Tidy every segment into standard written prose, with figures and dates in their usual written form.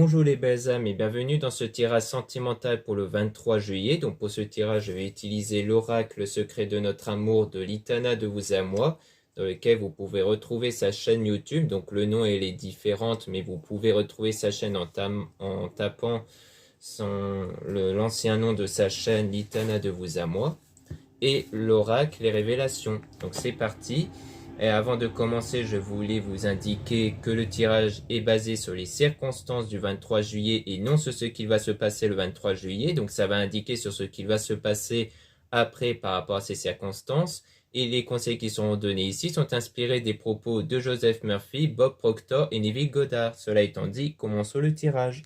Bonjour les belles âmes et bienvenue dans ce tirage sentimental pour le 23 juillet. Donc pour ce tirage, je vais utiliser l'oracle Le secret de notre amour de l'Itana de vous à moi, dans lequel vous pouvez retrouver sa chaîne YouTube. Donc le nom elle est différente, mais vous pouvez retrouver sa chaîne en tapant l'ancien nom de sa chaîne, l'Itana de vous à moi. Et l'oracle, les révélations. Donc c'est parti. Et avant de commencer, je voulais vous indiquer que le tirage est basé sur les circonstances du 23 juillet et non sur ce qu'il va se passer le 23 juillet. Donc ça va indiquer sur ce qu'il va se passer après par rapport à ces circonstances. Et les conseils qui sont donnés ici sont inspirés des propos de Joseph Murphy, Bob Proctor et Neville Goddard. Cela étant dit, commençons le tirage.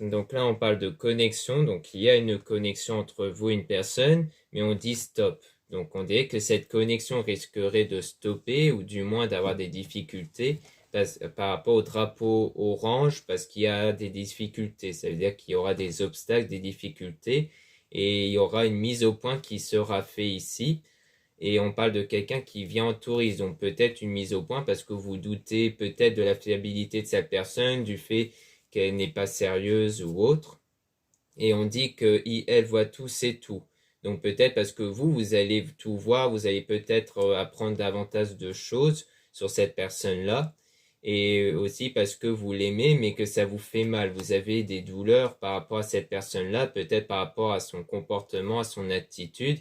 Donc là, on parle de connexion. Donc il y a une connexion entre vous et une personne, mais on dit stop. Donc on dirait que cette connexion risquerait de stopper ou du moins d'avoir des difficultés par rapport au drapeau orange parce qu'il y a des difficultés. Ça veut dire qu'il y aura des obstacles, des difficultés et il y aura une mise au point qui sera faite ici. Et on parle de quelqu'un qui vient en tourisme. Donc peut-être une mise au point parce que vous doutez peut-être de la fiabilité de cette personne, du fait qu'elle n'est pas sérieuse ou autre. Et on dit que elle voit tout, c'est tout. Donc peut-être parce que vous allez tout voir, vous allez peut-être apprendre davantage de choses sur cette personne-là. Et aussi parce que vous l'aimez, mais que ça vous fait mal. Vous avez des douleurs par rapport à cette personne-là, peut-être par rapport à son comportement, à son attitude.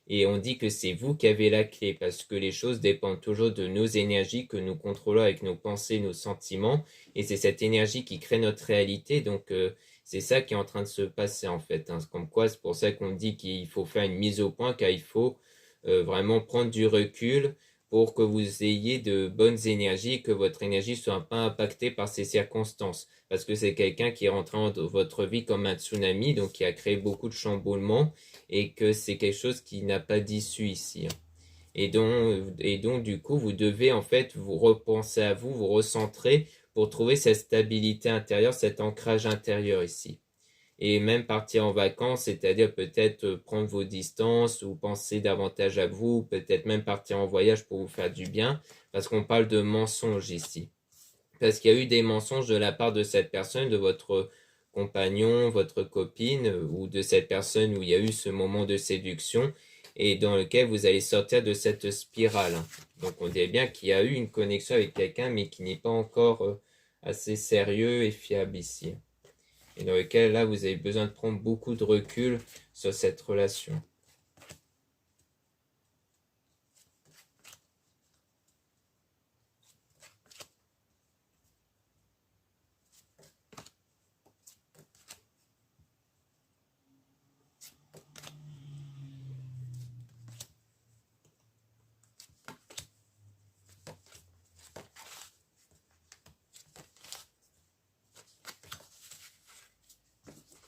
Et on dit que c'est vous qui avez la clé, parce que les choses dépendent toujours de nos énergies que nous contrôlons avec nos pensées, nos sentiments. Et c'est cette énergie qui crée notre réalité. Donc c'est ça qui est en train de se passer en fait. Comme quoi, c'est pour ça qu'on dit qu'il faut faire une mise au point, car il faut vraiment prendre du recul pour que vous ayez de bonnes énergies, que votre énergie ne soit pas impactée par ces circonstances. Parce que c'est quelqu'un qui est rentré dans votre vie comme un tsunami, donc qui a créé beaucoup de chamboulements, et que c'est quelque chose qui n'a pas d'issue ici. Et donc, du coup, vous devez en fait vous repenser à vous, vous recentrer pour trouver cette stabilité intérieure, cet ancrage intérieur ici. Et même partir en vacances, c'est-à-dire peut-être prendre vos distances ou penser davantage à vous, peut-être même partir en voyage pour vous faire du bien, parce qu'on parle de mensonges ici. Parce qu'il y a eu des mensonges de la part de cette personne, de votre compagnon, votre copine, ou de cette personne où il y a eu ce moment de séduction, et dans lequel vous allez sortir de cette spirale. Donc on dirait bien qu'il y a eu une connexion avec quelqu'un, mais qui n'est pas encore assez sérieux et fiable ici. Et dans lequel là vous avez besoin de prendre beaucoup de recul sur cette relation.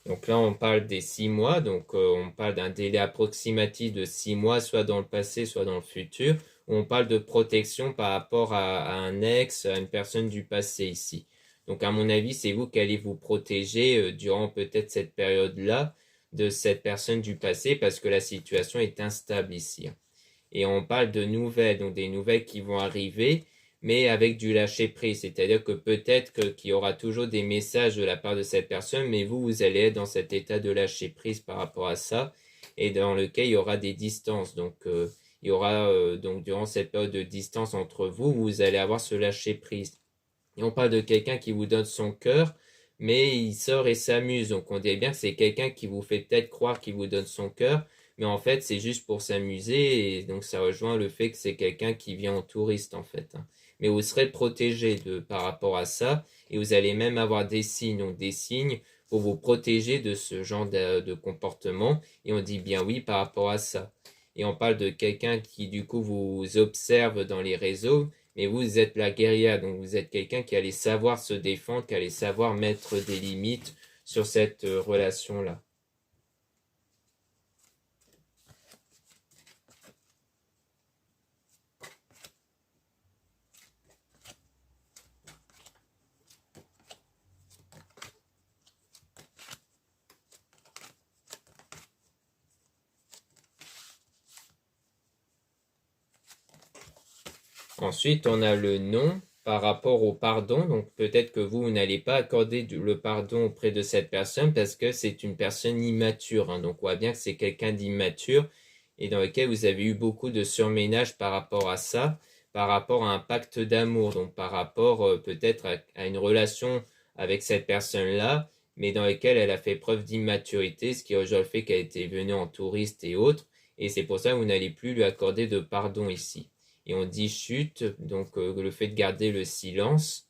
Donc là, on parle des 6 mois, donc on parle d'un délai approximatif de 6 mois, soit dans le passé, soit dans le futur. On parle de protection par rapport à un ex, à une personne du passé ici. Donc à mon avis, c'est vous qui allez vous protéger durant peut-être cette période-là de cette personne du passé parce que la situation est instable ici. Et on parle de nouvelles, donc des nouvelles qui vont arriver mais avec du lâcher-prise. C'est-à-dire que peut-être qu'il y aura toujours des messages de la part de cette personne, mais vous allez être dans cet état de lâcher-prise par rapport à ça, et dans lequel il y aura des distances. Donc, il y aura, donc durant cette période de distance entre vous, vous allez avoir ce lâcher-prise. Et on parle de quelqu'un qui vous donne son cœur, mais il sort et s'amuse. Donc, on dirait bien que c'est quelqu'un qui vous fait peut-être croire qu'il vous donne son cœur, mais en fait, c'est juste pour s'amuser, et donc ça rejoint le fait que c'est quelqu'un qui vient en touriste, en fait, hein. Mais vous serez protégé par rapport à ça, et vous allez même avoir des signes, donc des signes pour vous protéger de ce genre de comportement, et on dit bien oui par rapport à ça. Et on parle de quelqu'un qui, du coup, vous observe dans les réseaux, mais vous êtes la guérilla, donc vous êtes quelqu'un qui allait savoir se défendre, qui allait savoir mettre des limites sur cette relation-là. Ensuite, on a le non par rapport au pardon. Donc, peut-être que vous n'allez pas accorder le pardon auprès de cette personne parce que c'est une personne immature, hein. Donc, on voit bien que c'est quelqu'un d'immature et dans lequel vous avez eu beaucoup de surménage par rapport à ça, par rapport à un pacte d'amour. Donc, par rapport peut-être à une relation avec cette personne-là, mais dans laquelle elle a fait preuve d'immaturité, ce qui rejoint le fait qu'elle était venue en touriste et autres. Et c'est pour ça que vous n'allez plus lui accorder de pardon ici. Et on dit chute, donc le fait de garder le silence,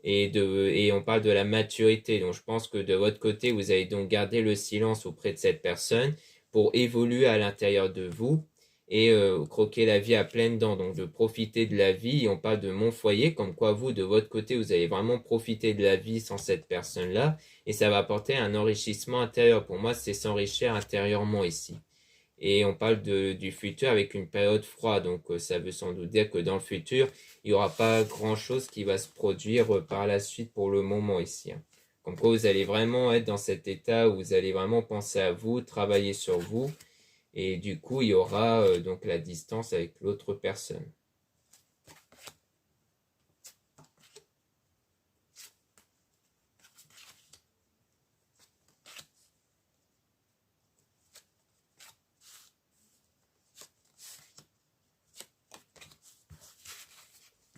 et on parle de la maturité. Donc je pense que de votre côté, vous allez donc garder le silence auprès de cette personne pour évoluer à l'intérieur de vous et croquer la vie à pleines dents, donc de profiter de la vie. Et on parle de mon foyer, comme quoi vous, de votre côté, vous allez vraiment profiter de la vie sans cette personne-là, et ça va apporter un enrichissement intérieur. Pour moi, c'est s'enrichir intérieurement ici. Et on parle du futur avec une période froide, donc ça veut sans doute dire que dans le futur, il n'y aura pas grand-chose qui va se produire par la suite pour le moment ici, hein. Comme quoi vous allez vraiment être dans cet état où vous allez vraiment penser à vous, travailler sur vous, et du coup il y aura donc la distance avec l'autre personne.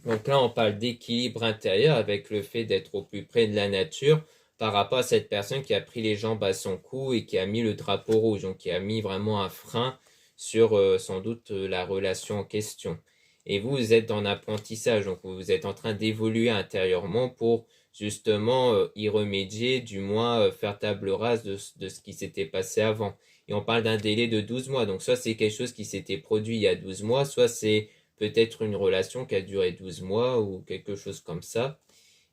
Donc là, on parle d'équilibre intérieur avec le fait d'être au plus près de la nature par rapport à cette personne qui a pris les jambes à son cou et qui a mis le drapeau rouge, donc qui a mis vraiment un frein sur sans doute la relation en question. Et vous, vous êtes en apprentissage, donc vous êtes en train d'évoluer intérieurement pour justement y remédier, du moins faire table rase de ce qui s'était passé avant. Et on parle d'un délai de 12 mois, donc soit c'est quelque chose qui s'était produit il y a 12 mois, soit c'est peut-être une relation qui a duré 12 mois ou quelque chose comme ça.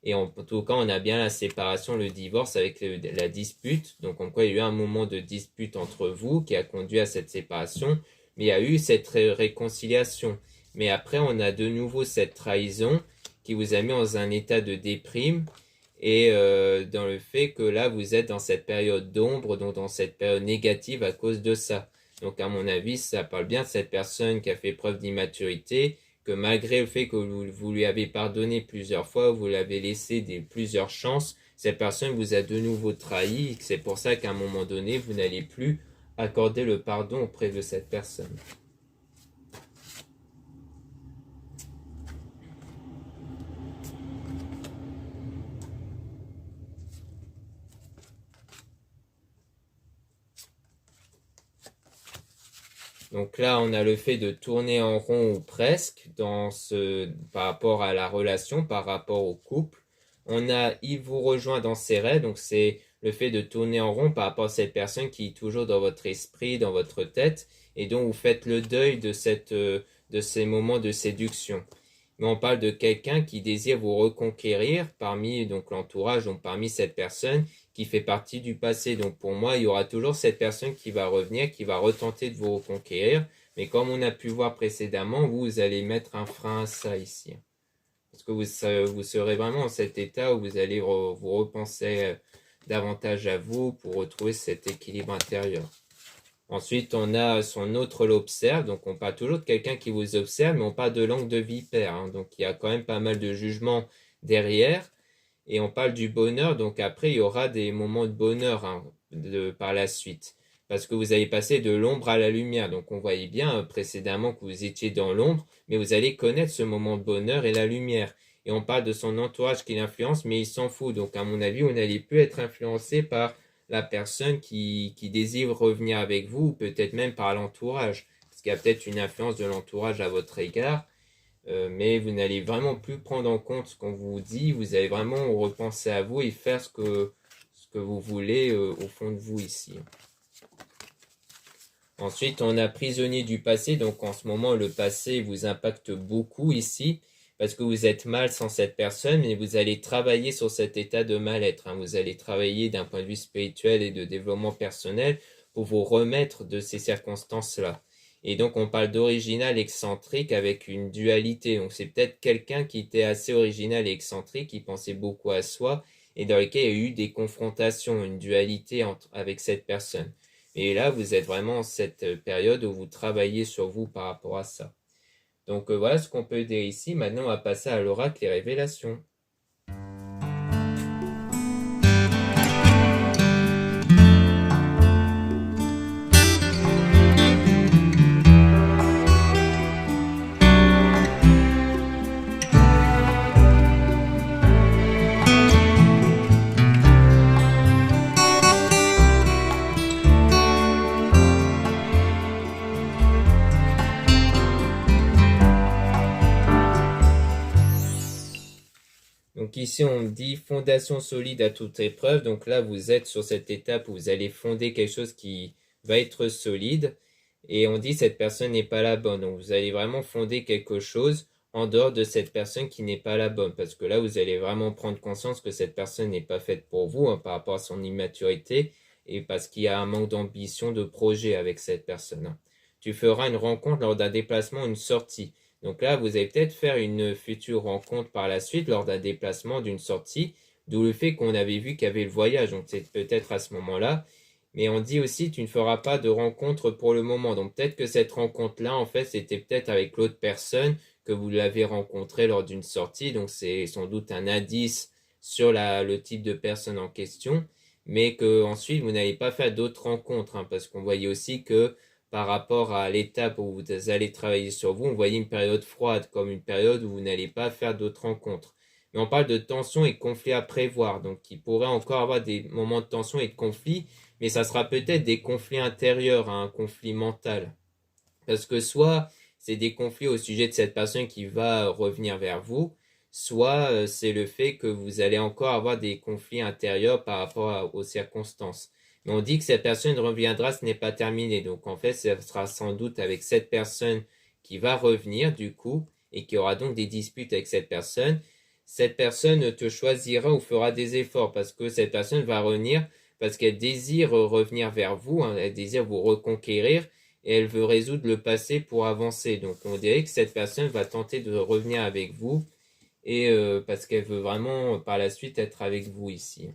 Et en tout cas, on a bien la séparation, le divorce avec la dispute. Donc, en quoi il y a eu un moment de dispute entre vous qui a conduit à cette séparation. Mais il y a eu cette réconciliation. Mais après, on a de nouveau cette trahison qui vous a mis dans un état de déprime. Et dans le fait que là, vous êtes dans cette période d'ombre, donc dans cette période négative à cause de ça. Donc, à mon avis, ça parle bien de cette personne qui a fait preuve d'immaturité, que malgré le fait que vous lui avez pardonné plusieurs fois, vous l'avez laissé plusieurs chances, cette personne vous a de nouveau trahi, c'est pour ça qu'à un moment donné, vous n'allez plus accorder le pardon auprès de cette personne. Donc là, on a le fait de tourner en rond ou presque par rapport à la relation, par rapport au couple. On a il vous rejoint dans ses rêves, donc c'est le fait de tourner en rond par rapport à cette personne qui est toujours dans votre esprit, dans votre tête, et dont vous faites le deuil de ces moments de séduction. Mais on parle de quelqu'un qui désire vous reconquérir parmi donc l'entourage, donc parmi cette personne qui fait partie du passé. Donc pour moi, il y aura toujours cette personne qui va revenir, qui va retenter de vous reconquérir. Mais comme on a pu voir précédemment, vous allez mettre un frein à ça ici. Parce que vous serez vraiment dans cet état où vous allez vous repenser davantage à vous pour retrouver cet équilibre intérieur. Ensuite, on a son autre l'observe. Donc, on parle toujours de quelqu'un qui vous observe, mais on parle de langue de vipère, hein. Donc, il y a quand même pas mal de jugements derrière. Et on parle du bonheur. Donc, après, il y aura des moments de bonheur, hein, par la suite. Parce que vous allez passer de l'ombre à la lumière. Donc, on voyait bien précédemment que vous étiez dans l'ombre, mais vous allez connaître ce moment de bonheur et la lumière. Et on parle de son entourage qui l'influence, mais il s'en fout. Donc, à mon avis, vous n'allez plus être influencé par la personne qui désire revenir avec vous, ou peut-être même par l'entourage, parce qu'il y a peut-être une influence de l'entourage à votre égard, mais vous n'allez vraiment plus prendre en compte ce qu'on vous dit, vous allez vraiment repenser à vous et faire ce que vous voulez au fond de vous ici. Ensuite, on a prisonnier du passé, donc en ce moment, le passé vous impacte beaucoup ici, parce que vous êtes mal sans cette personne, mais vous allez travailler sur cet état de mal-être. Vous allez travailler d'un point de vue spirituel et de développement personnel pour vous remettre de ces circonstances-là. Et donc, on parle d'original excentrique avec une dualité. Donc, c'est peut-être quelqu'un qui était assez original et excentrique, qui pensait beaucoup à soi, et dans lequel il y a eu des confrontations, une dualité avec cette personne. Et là, vous êtes vraiment en cette période où vous travaillez sur vous par rapport à ça. Donc voilà ce qu'on peut dire ici. Maintenant, on va passer à l'oracle et révélations. Donc ici, on dit fondation solide à toute épreuve. Donc là, vous êtes sur cette étape où vous allez fonder quelque chose qui va être solide. Et on dit cette personne n'est pas la bonne. Donc vous allez vraiment fonder quelque chose en dehors de cette personne qui n'est pas la bonne. Parce que là, vous allez vraiment prendre conscience que cette personne n'est pas faite pour vous par rapport à son immaturité et parce qu'il y a un manque d'ambition, de projet avec cette personne. Tu feras une rencontre lors d'un déplacement, une sortie. Donc là, vous allez peut-être faire une future rencontre par la suite lors d'un déplacement, d'une sortie, d'où le fait qu'on avait vu qu'il y avait le voyage, donc c'est peut-être à ce moment-là. Mais on dit aussi, tu ne feras pas de rencontre pour le moment. Donc peut-être que cette rencontre-là, en fait, c'était peut-être avec l'autre personne que vous l'avez rencontrée lors d'une sortie. Donc c'est sans doute un indice sur le type de personne en question. Mais que ensuite vous n'allez pas faire d'autres rencontres, parce qu'on voyait aussi que par rapport à l'étape où vous allez travailler sur vous, on voyait une période froide, comme une période où vous n'allez pas faire d'autres rencontres. Mais on parle de tension et de conflit à prévoir, donc il pourrait encore avoir des moments de tension et de conflit, mais ça sera peut-être des conflits intérieurs, un conflit mental. Parce que soit c'est des conflits au sujet de cette personne qui va revenir vers vous, soit c'est le fait que vous allez encore avoir des conflits intérieurs par rapport aux circonstances. Mais on dit que cette personne reviendra, ce n'est pas terminé. Donc en fait, ce sera sans doute avec cette personne qui va revenir du coup et qui aura donc des disputes avec cette personne. Cette personne te choisira ou fera des efforts parce que cette personne va revenir parce qu'elle désire revenir vers vous, elle désire vous reconquérir et elle veut résoudre le passé pour avancer. Donc on dirait que cette personne va tenter de revenir avec vous et parce qu'elle veut vraiment par la suite être avec vous ici.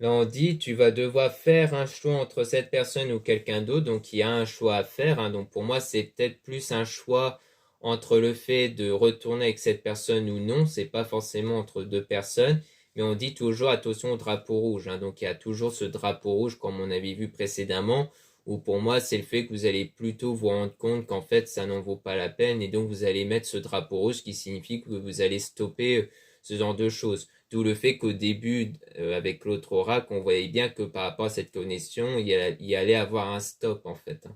Là, on dit, tu vas devoir faire un choix entre cette personne ou quelqu'un d'autre. Donc, il y a un choix à faire. Donc, pour moi, c'est peut-être plus un choix entre le fait de retourner avec cette personne ou non. C'est pas forcément entre deux personnes. Mais on dit toujours attention au drapeau rouge. Donc, il y a toujours ce drapeau rouge, comme on avait vu précédemment, où pour moi, c'est le fait que vous allez plutôt vous rendre compte qu'en fait, ça n'en vaut pas la peine. Et donc, vous allez mettre ce drapeau rouge qui signifie que vous allez stopper ce genre de choses. D'où le fait qu'au début, avec l'autre oracle, on voyait bien que par rapport à cette connexion, il y allait avoir un stop en fait.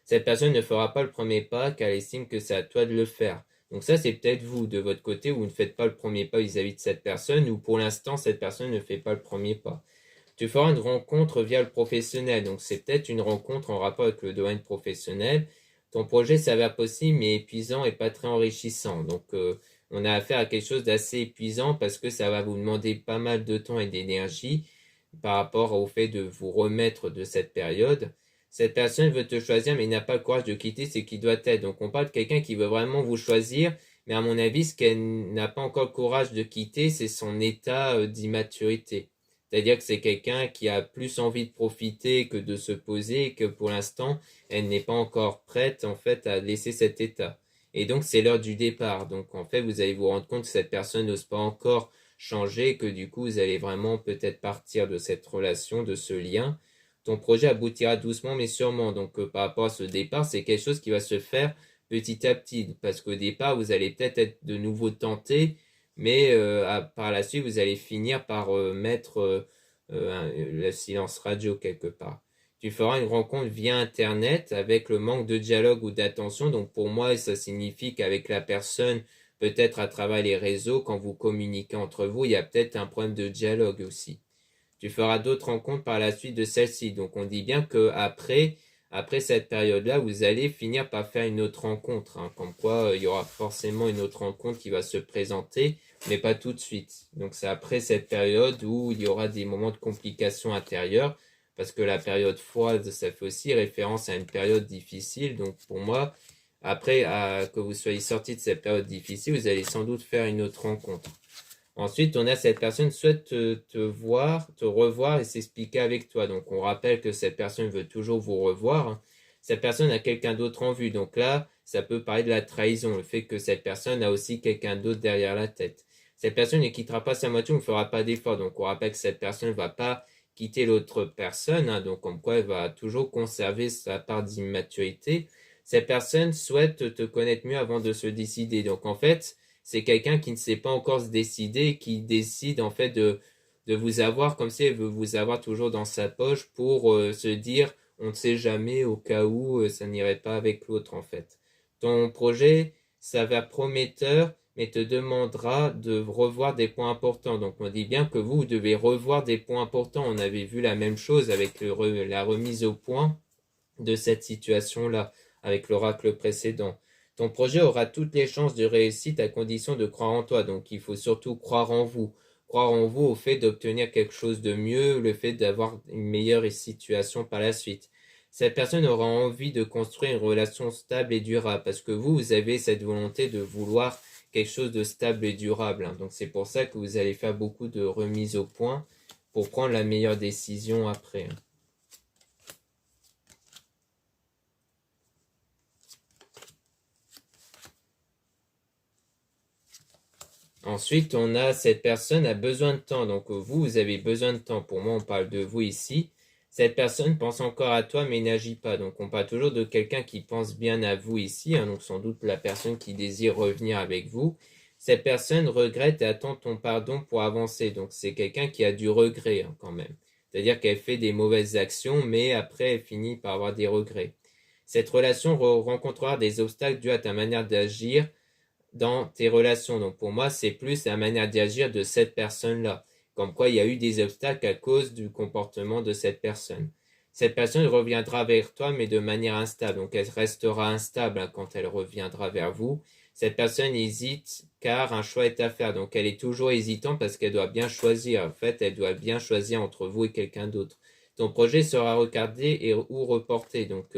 Cette personne ne fera pas le premier pas car elle estime que c'est à toi de le faire. Donc ça, c'est peut-être vous, de votre côté, où vous ne faites pas le premier pas vis-à-vis de cette personne, ou pour l'instant, cette personne ne fait pas le premier pas. Tu feras une rencontre via le professionnel, donc c'est peut-être une rencontre en rapport avec le domaine professionnel. Ton projet s'avère possible, mais épuisant et pas très enrichissant. Donc, on a affaire à quelque chose d'assez épuisant parce que ça va vous demander pas mal de temps et d'énergie par rapport au fait de vous remettre de cette période. Cette personne veut te choisir mais n'a pas le courage de quitter ce qui doit être. Donc on parle de quelqu'un qui veut vraiment vous choisir, mais à mon avis, ce qu'elle n'a pas encore le courage de quitter, c'est son état d'immaturité. C'est-à-dire que c'est quelqu'un qui a plus envie de profiter que de se poser et que pour l'instant, elle n'est pas encore prête en fait à laisser cet état. Et donc c'est l'heure du départ. Donc en fait, vous allez vous rendre compte que cette personne n'ose pas encore changer, que du coup vous allez vraiment peut-être partir de cette relation, de ce lien. Ton projet aboutira doucement mais sûrement. Donc par rapport à ce départ, c'est quelque chose qui va se faire petit à petit. Parce qu'au départ, vous allez peut-être être de nouveau tenté, mais par la suite, vous allez finir par mettre le silence radio quelque part. Tu feras une rencontre via Internet avec le manque de dialogue ou d'attention. Donc pour moi, ça signifie qu'avec la personne, peut-être à travers les réseaux, quand vous communiquez entre vous, il y a peut-être un problème de dialogue aussi. Tu feras d'autres rencontres par la suite de celle-ci. Donc on dit bien que après cette période-là, vous allez finir par faire une autre rencontre. Hein. Comme quoi, il y aura forcément une autre rencontre qui va se présenter, mais pas tout de suite. Donc c'est après cette période où il y aura des moments de complications intérieures, parce que la période froide, ça fait aussi référence à une période difficile. Donc pour moi, après que vous soyez sorti de cette période difficile, vous allez sans doute faire une autre rencontre. Ensuite, on a cette personne qui souhaite te voir, te revoir et s'expliquer avec toi. Donc, on rappelle que cette personne veut toujours vous revoir. Hein. Cette personne a quelqu'un d'autre en vue. Donc là, ça peut parler de la trahison, le fait que cette personne a aussi quelqu'un d'autre derrière la tête. Cette personne ne quittera pas sa moitié, on ne fera pas d'effort. Donc, on rappelle que cette personne ne va pas quitter l'autre personne. Hein. Donc, comme quoi, elle va toujours conserver sa part d'immaturité. Cette personne souhaite te connaître mieux avant de se décider. Donc, en fait, c'est quelqu'un qui ne sait pas encore se décider, qui décide en fait de vous avoir comme si elle veut vous avoir toujours dans sa poche pour se dire on ne sait jamais au cas où ça n'irait pas avec l'autre en fait. Ton projet s'avère prometteur mais te demandera de revoir des points importants. Donc on dit bien que vous devez revoir des points importants. On avait vu la même chose avec la remise au point de cette situation-là, avec l'oracle précédent. Ton projet aura toutes les chances de réussite à condition de croire en toi. Donc il faut surtout croire en vous. Croire en vous au fait d'obtenir quelque chose de mieux, le fait d'avoir une meilleure situation par la suite. Cette personne aura envie de construire une relation stable et durable parce que vous avez cette volonté de vouloir quelque chose de stable et durable. Donc c'est pour ça que vous allez faire beaucoup de remises au point pour prendre la meilleure décision après. Ensuite, on a cette personne a besoin de temps. Donc vous avez besoin de temps. Pour moi, on parle de vous ici. Cette personne pense encore à toi mais n'agit pas. Donc on parle toujours de quelqu'un qui pense bien à vous ici. Hein, donc sans doute la personne qui désire revenir avec vous. Cette personne regrette et attend ton pardon pour avancer. Donc c'est quelqu'un qui a du regret hein, quand même. C'est-à-dire qu'elle fait des mauvaises actions mais après elle finit par avoir des regrets. Cette relation rencontrera des obstacles dus à ta manière d'agir dans tes relations. Donc pour moi, c'est plus la manière d'agir de cette personne-là. Comme quoi, il y a eu des obstacles à cause du comportement de cette personne. Cette personne reviendra vers toi, mais de manière instable. Donc elle restera instable hein, quand elle reviendra vers vous. Cette personne hésite car un choix est à faire. Donc elle est toujours hésitante parce qu'elle doit bien choisir. En fait, elle doit bien choisir entre vous et quelqu'un d'autre. Ton projet sera regardé ou reporté. Donc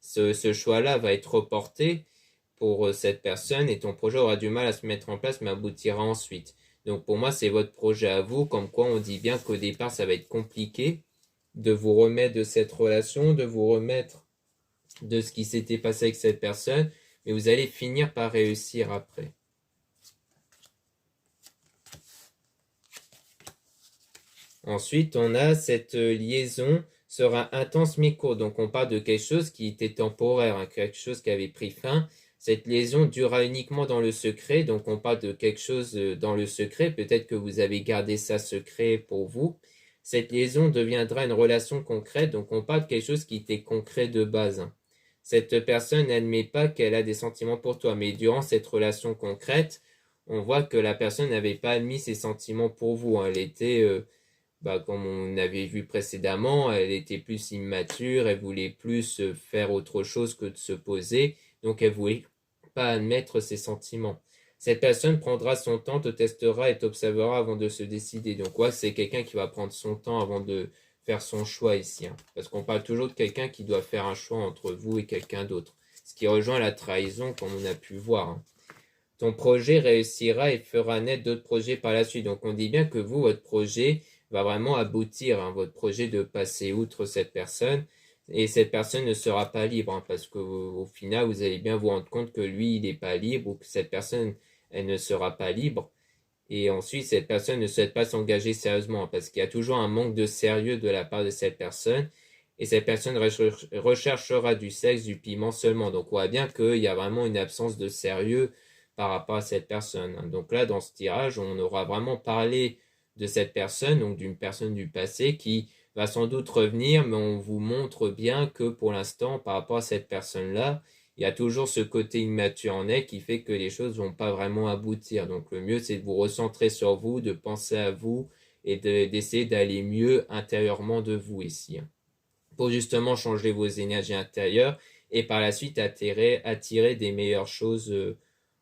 ce choix-là va être reporté pour cette personne et ton projet aura du mal à se mettre en place mais aboutira ensuite. Donc pour moi, c'est votre projet à vous, comme quoi on dit bien qu'au départ, ça va être compliqué de vous remettre de cette relation, de vous remettre de ce qui s'était passé avec cette personne, mais vous allez finir par réussir après. Ensuite, on a cette liaison sera intense mais courte. Donc on parle de quelque chose qui était temporaire, hein, quelque chose qui avait pris fin. Cette liaison durera uniquement dans le secret, donc on parle de quelque chose dans le secret, peut-être que vous avez gardé ça secret pour vous. Cette liaison deviendra une relation concrète, donc on parle de quelque chose qui était concret de base. Hein. Cette personne n'admet pas qu'elle a des sentiments pour toi, mais durant cette relation concrète, on voit que la personne n'avait pas admis ses sentiments pour vous. Hein. Elle était, comme on avait vu précédemment, elle était plus immature, elle voulait plus faire autre chose que de se poser, donc elle voulait pas admettre ses sentiments. Cette personne prendra son temps, te testera et t'observera avant de se décider. Donc ouais, c'est quelqu'un qui va prendre son temps avant de faire son choix ici. Hein. Parce qu'on parle toujours de quelqu'un qui doit faire un choix entre vous et quelqu'un d'autre. Ce qui rejoint la trahison comme on a pu voir. Hein. Ton projet réussira et fera naître d'autres projets par la suite. Donc on dit bien que vous, votre projet va vraiment aboutir. Hein, votre projet de passer outre cette personne. Et cette personne ne sera pas libre, hein, parce qu'au final, vous allez bien vous rendre compte que lui, il n'est pas libre, ou que cette personne, elle ne sera pas libre. Et ensuite, cette personne ne souhaite pas s'engager sérieusement parce qu'il y a toujours un manque de sérieux de la part de cette personne. Et cette personne recherchera du sexe, du piment seulement. Donc, on voit bien qu'il y a vraiment une absence de sérieux par rapport à cette personne. Donc là, dans ce tirage, on aura vraiment parlé de cette personne, donc d'une personne du passé qui va sans doute revenir, mais on vous montre bien que pour l'instant, par rapport à cette personne-là, il y a toujours ce côté immature en elle qui fait que les choses vont pas vraiment aboutir. Donc le mieux, c'est de vous recentrer sur vous, de penser à vous et d'essayer d'aller mieux intérieurement de vous ici, hein, pour justement changer vos énergies intérieures et par la suite attirer des meilleures choses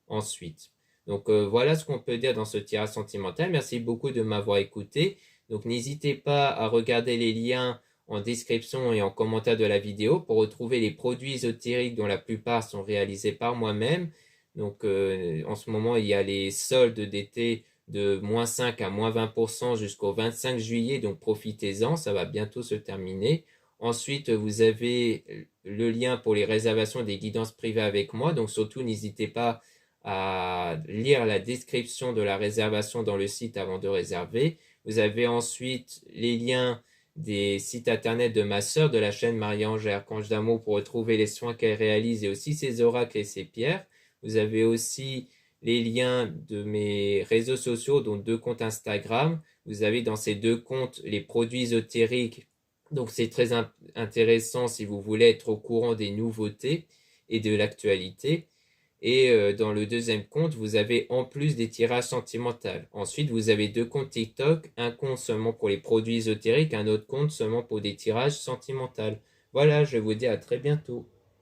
ensuite. Donc voilà ce qu'on peut dire dans ce tirage sentimental. Merci beaucoup de m'avoir écouté. Donc n'hésitez pas à regarder les liens en description et en commentaire de la vidéo pour retrouver les produits ésotériques dont la plupart sont réalisés par moi-même. Donc en ce moment, il y a les soldes d'été de -5 à -20% jusqu'au 25 juillet, donc profitez-en, ça va bientôt se terminer. Ensuite, vous avez le lien pour les réservations des guidances privées avec moi, donc surtout n'hésitez pas à lire la description de la réservation dans le site avant de réserver. Vous avez ensuite les liens des sites internet de ma sœur de la chaîne Marie-Ange et Archange d'amour pour retrouver les soins qu'elle réalise et aussi ses oracles et ses pierres. Vous avez aussi les liens de mes réseaux sociaux, dont 2 comptes Instagram. Vous avez dans ces 2 comptes les produits ésotériques. Donc c'est très intéressant si vous voulez être au courant des nouveautés et de l'actualité. Et dans le deuxième compte, vous avez en plus des tirages sentimentaux. Ensuite, vous avez 2 comptes TikTok, un compte seulement pour les produits ésotériques, un autre compte seulement pour des tirages sentimentaux. Voilà, je vous dis à très bientôt.